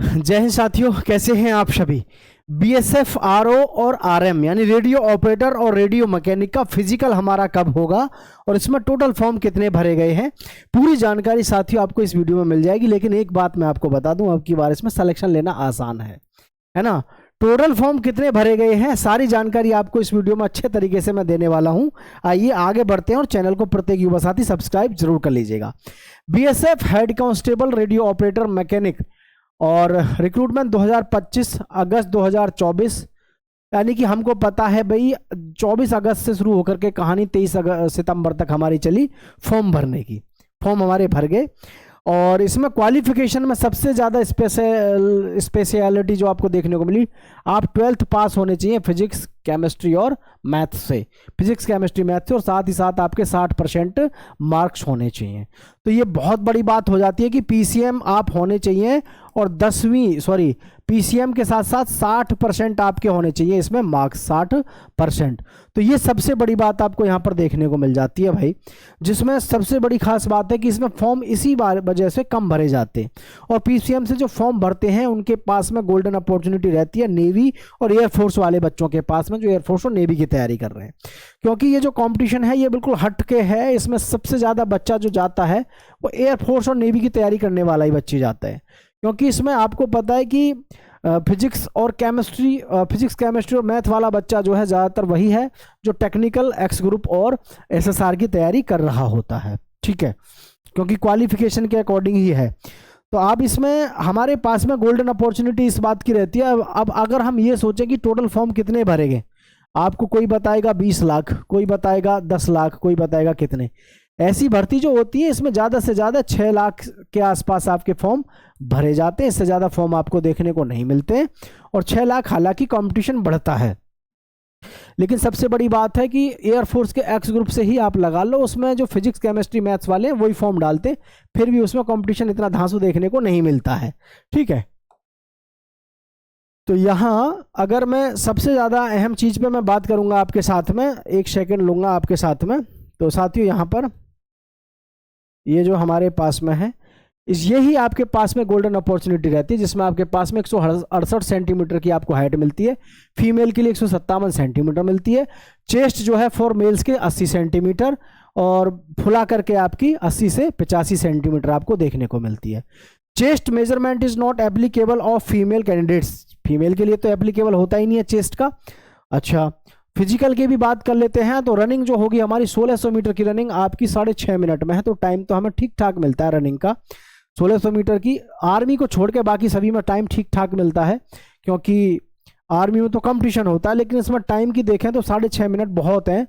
जय हिंद साथियों, कैसे हैं आप सभी। बीएसएफ आरओ और आरएम यानी रेडियो ऑपरेटर और रेडियो मैकेनिक का फिजिकल हमारा कब होगा और इसमें टोटल फॉर्म कितने भरे गए हैं, पूरी जानकारी साथियों आपको इस वीडियो में मिल जाएगी। लेकिन एक बात मैं आपको बता दूं, अब की बार इसमें सिलेक्शन लेना आसान है ना। टोटल फॉर्म कितने भरे गए हैं, सारी जानकारी आपको इस वीडियो में अच्छे तरीके से मैं देने वाला हूं। आइए आगे बढ़ते हैं और चैनल को प्रत्येक युवा साथी सब्सक्राइब जरूर कर लीजिएगा। BSF head constable radio operator mechanic और रिक्रूटमेंट 2025 अगस्त 2024, यानी कि हमको पता है भाई 24 अगस्त से शुरू होकर के कहानी 23 सितंबर तक हमारी चली फॉर्म भरने की। फॉर्म हमारे भर गए और इसमें क्वालिफिकेशन में सबसे ज़्यादा स्पेशलिटी जो आपको देखने को मिली, आप 12th पास होने चाहिए फिजिक्स केमिस्ट्री और मैथ से, फिजिक्स केमिस्ट्री मैथ से, और साथ ही साथ आपके 60% मार्क्स होने चाहिए। तो ये बहुत बड़ी बात हो जाती है कि पीसीएम आप होने चाहिए और पीसीएम के साथ साथ 60% आपके होने चाहिए इसमें मार्क्स, 60%। तो ये सबसे बड़ी बात आपको यहाँ पर देखने को मिल जाती है भाई, जिसमें सबसे बड़ी खास बात है कि इसमें फॉर्म इसी वजह से कम भरे जाते हैं। और पीसीएम से जो फॉर्म भरते हैं उनके पास में गोल्डन अपॉर्चुनिटी रहती है नेवी और एयरफोर्स वाले बच्चों के पास में, जो एयरफोर्स और नेवी की तैयारी कर रहे हैं। क्योंकि ये जो कंपटीशन है ये बिल्कुल हट के है, इसमें सबसे ज़्यादा बच्चा जो जाता है वो एयरफोर्स और नेवी की तैयारी करने वाला ही बच्चे जाता है। क्योंकि इसमें आपको पता है कि फिजिक्स केमिस्ट्री और मैथ वाला बच्चा जो है ज़्यादातर वही है जो टेक्निकल एक्स ग्रुप और एसएसआर की तैयारी कर रहा होता है, ठीक है, क्योंकि क्वालिफिकेशन के अकॉर्डिंग ही है। तो आप इसमें हमारे पास में गोल्डन अपॉर्चुनिटी इस बात की रहती है। अब अगर हम ये सोचें कि टोटल फॉर्म कितने भरेंगे, आपको कोई बताएगा 20 लाख, कोई बताएगा 10 लाख, कोई बताएगा कितने। ऐसी भर्ती जो होती है इसमें ज़्यादा से ज़्यादा 6 लाख के आसपास आपके फॉर्म भरे जाते हैं, इससे ज़्यादा फॉर्म आपको देखने को नहीं मिलते। और 6 लाख हालांकि कंपटीशन बढ़ता है, लेकिन सबसे बड़ी बात है कि एयरफोर्स के एक्स ग्रुप से ही आप लगा लो, उसमें जो फिजिक्स केमिस्ट्री मैथ्स वाले हैं वही फॉर्म डालते, फिर भी उसमें कंपटीशन इतना धांसू देखने को नहीं मिलता है, ठीक है। तो यहाँ अगर मैं सबसे ज़्यादा अहम चीज़ पे मैं बात करूँगा आपके साथ में, एक सेकंड लूँगा आपके साथ में। तो साथियों यहाँ पर ये जो हमारे पास में है यही आपके पास में गोल्डन अपॉर्चुनिटी रहती है, जिसमें आपके पास में 168 सेंटीमीटर की आपको हाइट मिलती है, फीमेल के लिए 157 सेंटीमीटर मिलती है। चेस्ट जो है फॉर मेल्स के 80 सेंटीमीटर और फुला करके आपकी 80 से 85 सेंटीमीटर आपको देखने को मिलती है। Chest measurement is not applicable of female candidates, female के लिए तो एप्लीकेबल होता ही नहीं है चेस्ट का। अच्छा, फिजिकल की भी बात कर लेते हैं। तो रनिंग जो होगी हमारी 1600 मीटर की रनिंग आपकी 6.5 मिनट में है, तो टाइम तो हमें ठीक ठाक मिलता है रनिंग का 1600 मीटर की। आर्मी को छोड़ के बाकी सभी में टाइम ठीक ठाक मिलता है, क्योंकि आर्मी में तो कंपटीशन होता है, लेकिन इसमें टाइम की देखें तो 6.5 मिनट बहुत है,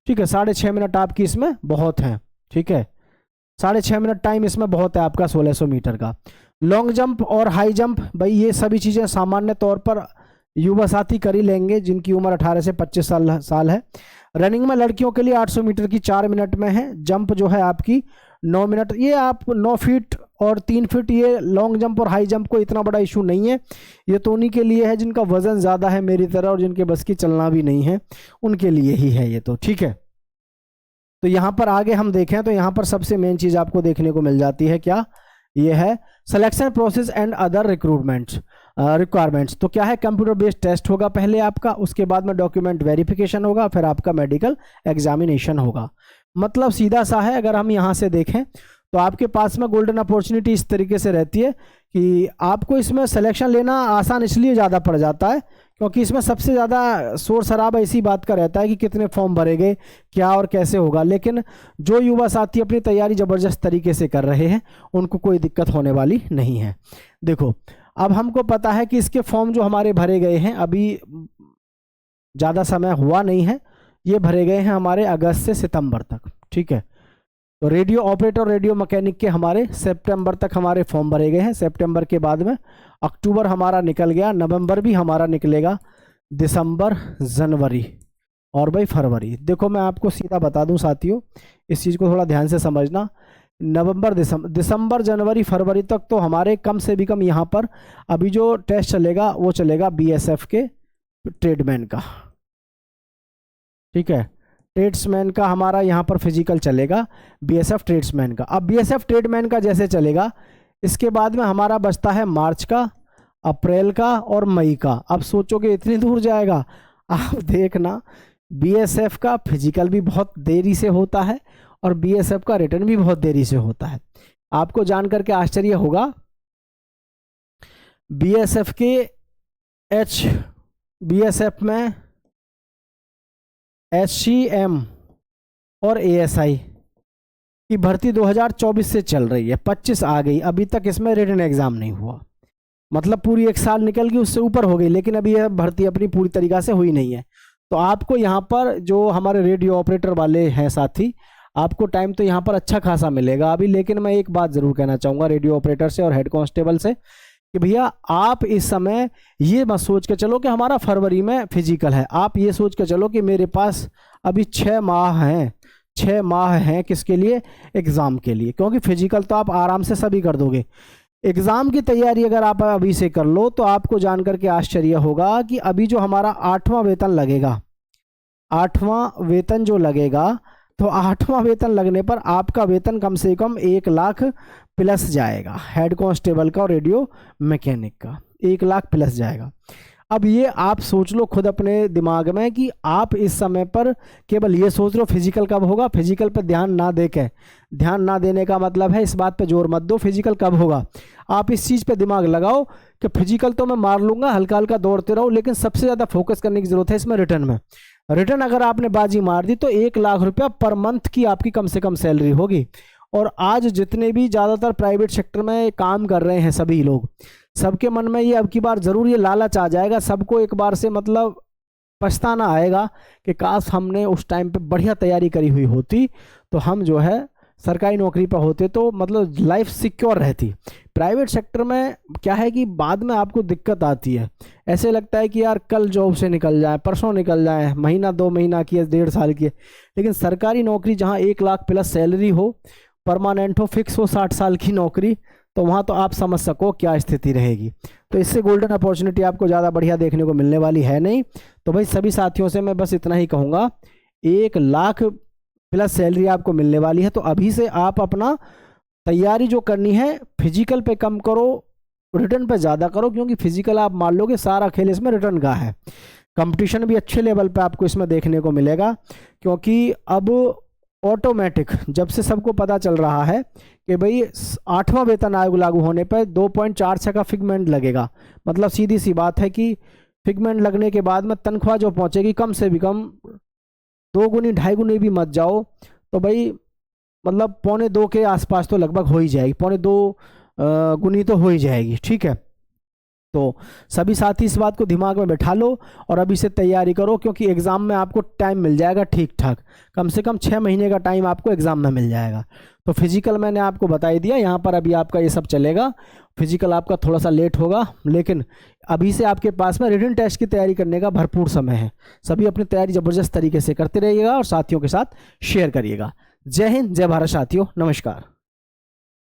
ठीक है। 6.5 मिनट आपकी इसमें बहुत है, ठीक है, 6.5 मिनट टाइम इसमें बहुत है आपका 1600 मीटर का। लॉन्ग जंप और हाई जंप भाई ये सभी चीज़ें सामान्य तौर पर युवा साथी कर ही लेंगे जिनकी उम्र 18 से 25 साल है। रनिंग में लड़कियों के लिए 800 मीटर की 4 मिनट में है। जंप जो है आपकी 9 मिनट, ये आप 9 फीट और 3 फीट, ये लॉन्ग जंप और हाई जंप को इतना बड़ा इशू नहीं है, ये तो उन्हीं के लिए है जिनका वजन ज़्यादा है मेरी तरह और जिनके बस की चलना भी नहीं है, उनके लिए ही है ये तो, ठीक है। तो यहाँ पर आगे हम देखें तो यहाँ पर सबसे मेन चीज़ आपको देखने को मिल जाती है, क्या ये है selection process and other requirements. तो क्या है, कंप्यूटर बेस्ड टेस्ट होगा पहले आपका, उसके बाद में डॉक्यूमेंट वेरिफिकेशन होगा, फिर आपका मेडिकल एग्जामिनेशन होगा। मतलब सीधा सा है, अगर हम यहाँ से देखें तो आपके पास में गोल्डन अपॉर्चुनिटी इस तरीके से रहती है कि आपको इसमें सिलेक्शन लेना आसान इसलिए ज़्यादा पड़ जाता है क्योंकि इसमें सबसे ज़्यादा शोर शराबा इसी बात का रहता है कि कितने फॉर्म भरे गए, क्या और कैसे होगा। लेकिन जो युवा साथी अपनी तैयारी ज़बरदस्त तरीके से कर रहे हैं उनको कोई दिक्कत होने वाली नहीं है। देखो, अब हमको पता है कि इसके फॉर्म जो हमारे भरे गए हैं, अभी ज़्यादा समय हुआ नहीं है, ये भरे गए हैं हमारे अगस्त से सितंबर तक, ठीक है। तो रेडियो ऑपरेटर रेडियो मैकेनिक के हमारे सितंबर तक हमारे फॉर्म भरे गए हैं। सितंबर के बाद में अक्टूबर हमारा निकल गया, नवंबर भी हमारा निकलेगा, दिसंबर, जनवरी और भाई फरवरी। देखो मैं आपको सीधा बता दूं साथियों, इस चीज़ को थोड़ा ध्यान से समझना। नवंबर, दिसंबर, जनवरी, फरवरी तक तो हमारे कम से भी कम यहाँ पर अभी जो टेस्ट चलेगा वो चलेगा बीएसएफ के ट्रेडमैन का, ठीक है। ट्रेड्समैन का हमारा यहाँ पर फिजिकल चलेगा, बीएसएफ ट्रेड्समैन का। अब बीएसएफ ट्रेडमैन का जैसे चलेगा, इसके बाद में हमारा बचता है मार्च का, अप्रैल का और मई का। अब सोचोगे इतनी दूर जाएगा, आप देखना बीएसएफ का फिजिकल भी बहुत देरी से होता है और बीएसएफ का रिटर्न भी बहुत देरी से होता है। आपको जान करके आश्चर्य होगा, बीएसएफ के बीएसएफ में एचसीएम और एएसआई की भर्ती 2024 से चल रही है, 25 आ गई, अभी तक इसमें रिटन एग्जाम नहीं हुआ, मतलब पूरी एक साल निकल गई, उससे ऊपर हो गई, लेकिन अभी यह भर्ती अपनी पूरी तरीक़ा से हुई नहीं है। तो आपको यहाँ पर जो हमारे रेडियो ऑपरेटर वाले हैं साथी, आपको टाइम तो यहाँ पर अच्छा खासा मिलेगा अभी। लेकिन मैं एक बात ज़रूर कहना चाहूँगा रेडियो ऑपरेटर से और हेड कांस्टेबल से कि भैया आप इस समय ये मत सोच के चलो कि हमारा फरवरी में फिजिकल है, आप ये सोच के चलो कि मेरे पास अभी 6 माह हैं, 6 माह हैं किसके लिए? एग्ज़ाम के लिए, क्योंकि फिजिकल तो आप आराम से सभी कर दोगे। एग्ज़ाम की तैयारी अगर आप अभी से कर लो तो आपको जानकर के आश्चर्य होगा कि अभी जो हमारा 8वां वेतन लगेगा, 8वां वेतन जो लगेगा, तो 8वां वेतन लगने पर आपका वेतन कम से कम 1 लाख प्लस जाएगा, हेड कांस्टेबल का और रेडियो मैकेनिक का 1 लाख प्लस जाएगा। अब ये आप सोच लो खुद अपने दिमाग में कि आप इस समय पर केवल ये सोच लो फिजिकल कब होगा, फिजिकल पर ध्यान ना देके, ध्यान ना देने का मतलब है इस बात पे जोर मत दो फिजिकल कब होगा, आप इस चीज़ पे दिमाग लगाओ कि फिजिकल तो मैं मार लूँगा, हल्का हल्का दौड़ते रहो, लेकिन सबसे ज़्यादा फोकस करने की ज़रूरत है इसमें रिटर्न में। रिटर्न अगर आपने बाजी मार दी तो 1 लाख रुपया पर मंथ की आपकी कम से कम सैलरी होगी। और आज जितने भी ज़्यादातर प्राइवेट सेक्टर में काम कर रहे हैं सभी लोग, सबके मन में ये अब की बार ज़रूर ये लालच आ जाएगा, सबको एक बार से मतलब पछताना आएगा कि काश हमने उस टाइम पे बढ़िया तैयारी करी हुई होती तो हम जो है सरकारी नौकरी पर होते, तो मतलब लाइफ सिक्योर रहती। प्राइवेट सेक्टर में क्या है कि बाद में आपको दिक्कत आती है, ऐसे लगता है कि यार कल जॉब से निकल जाए, परसों निकल जाए, महीना 2 महीना की है, 1.5 साल की है। लेकिन सरकारी नौकरी जहाँ 1 लाख प्लस सैलरी हो, परमानेंट हो, फिक्स हो, 60 साल की नौकरी, तो वहाँ तो आप समझ सको क्या स्थिति रहेगी। तो इससे गोल्डन अपॉर्चुनिटी आपको ज़्यादा बढ़िया देखने को मिलने वाली है नहीं। तो भाई सभी साथियों से मैं बस इतना ही कहूँगा, 1 लाख प्लस सैलरी आपको मिलने वाली है, तो अभी से आप अपना तैयारी जो करनी है फिजिकल पे कम करो, रिटर्न पे ज़्यादा करो, क्योंकि फिजिकल आप मान लोगे सारा खेल इसमें रिटर्न का है। कंपटीशन भी अच्छे लेवल पे आपको इसमें देखने को मिलेगा, क्योंकि अब ऑटोमेटिक जब से सबको पता चल रहा है कि भाई 8वां वेतन आयोग लागू होने पर 2.46 का फिगमेंट लगेगा, मतलब सीधी सी बात है कि फिगमेंट लगने के बाद में तनख्वाह जो पहुंचेगी कम से भी कम 2 गुनी 2.5 गुनी भी मत जाओ तो भाई मतलब 1.25 के आसपास तो लगभग हो ही जाएगी, 1.25 गुनी तो हो ही जाएगी। ठीक है, तो सभी साथी इस बात को दिमाग में बैठा लो और अभी से तैयारी करो, क्योंकि एग्ज़ाम में आपको टाइम मिल जाएगा ठीक ठाक, कम से कम 6 महीने का टाइम आपको एग्ज़ाम में मिल जाएगा। तो फिजिकल मैंने आपको बता ही दिया, यहाँ पर अभी आपका ये सब चलेगा, फिजिकल आपका थोड़ा सा लेट होगा, लेकिन अभी से आपके पास में रिटन टेस्ट की तैयारी करने का भरपूर समय है। सभी अपनी तैयारी ज़बरदस्त तरीके से करते रहिएगा और साथियों के साथ शेयर करिएगा। जय हिंद, जय भारत साथियों, नमस्कार।